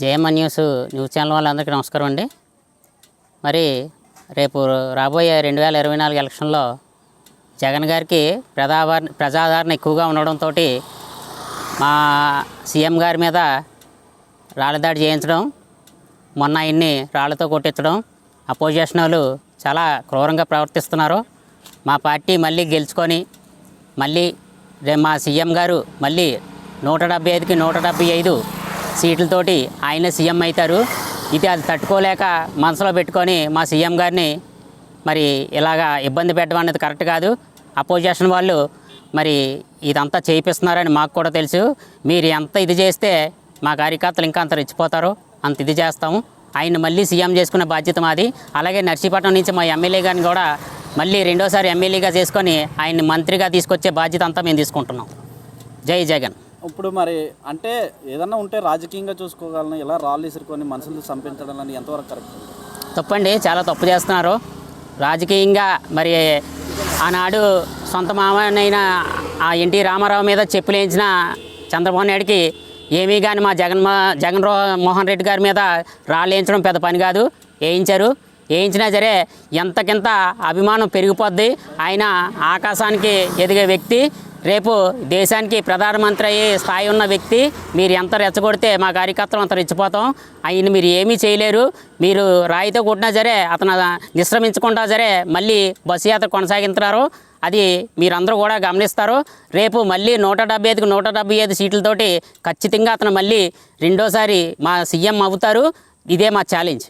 జేఎంఎన్ news channel వాళ్ళందరికీ నమస్కారం అండి. మరి రేపు రాబోయే 2024 ఎలక్షన్లో జగన్ గారికి ప్రజాదరణ ఎక్కువగా ఉండడంతో మా సీఎం గారి మీద రాళ్ళదాడి చేయించడం, మొన్న ఇన్ని రాళ్లతో కొట్టించడం, అపోజిషన్ వాళ్ళు చాలా క్రూరంగా ప్రవర్తిస్తున్నారు. మా పార్టీ మళ్ళీ గెలుచుకొని మళ్ళీ మా సీఎం గారు మళ్ళీ 175కి 175 సీట్లతోటి ఆయన సీఎం అవుతారు. ఇది అది తట్టుకోలేక మనసులో పెట్టుకొని మా సీఎం గారిని మరి ఇలాగా ఇబ్బంది పెట్టడం అనేది కరెక్ట్ కాదు. అపోజిషన్ వాళ్ళు మరి ఇదంతా చేయిస్తున్నారని మాకు కూడా తెలుసు. మీరు ఎంత ఇది చేస్తే మా కార్యకర్తలు ఇంకా అంత రెచ్చిపోతారో అంత ఇది చేస్తాము. ఆయన మళ్ళీ సీఎం చేసుకునే బాధ్యత మాది. అలాగే నర్సీపట్నం నుంచి మా ఎమ్మెల్యే గారిని కూడా మళ్ళీ రెండోసారి ఎమ్మెల్యేగా చేసుకొని ఆయన్ని మంత్రిగా తీసుకొచ్చే బాధ్యత అంతా మేము తీసుకుంటున్నాం. జై జగన్. ఇప్పుడు మరి అంటే ఏదన్నా ఉంటే రాజకీయంగా చూసుకోగలను, ఇలా రాళ్ళు ఇసురుకొని మనుషులు చంపించడం అని ఎంతవరకు కరెక్ట్? తప్పండి, చాలా తప్పు చేస్తున్నారు. రాజకీయంగా మరి ఆనాడు సొంత మామనైన ఆ ఎన్టీ రామారావు మీద చెప్పులేయించిన చంద్రబాబు నాయుడికి ఏమీ కానీ మా జగన్ మోహన్ రెడ్డి గారి మీద రాళ్ళు వేయించడం పెద్ద పని కాదు. వేయించినా సరే ఎంతకింత అభిమానం పెరిగిపోద్ది. ఆయన ఆకాశానికి ఎదిగే వ్యక్తి, రేపు దేశానికి ప్రధానమంత్రి అయ్యే స్థాయి ఉన్న వ్యక్తి. మీరు ఎంత రెచ్చగొడితే మా కార్యకర్తలు అంత రెచ్చిపోతాం. ఆయన మీరు ఏమీ చేయలేరు. మీరు రాయితో కొట్టినా సరే అతను నిశ్రమించకుండా సరే మళ్ళీ బస్సు యాత్ర కొనసాగిస్తున్నారు. అది మీరందరూ కూడా గమనిస్తారు. రేపు మళ్ళీ 175కి 175 సీట్లతోటి ఖచ్చితంగా అతను మళ్ళీ రెండోసారి మా సీఎం అవుతారు. ఇదే మా ఛాలెంజ్.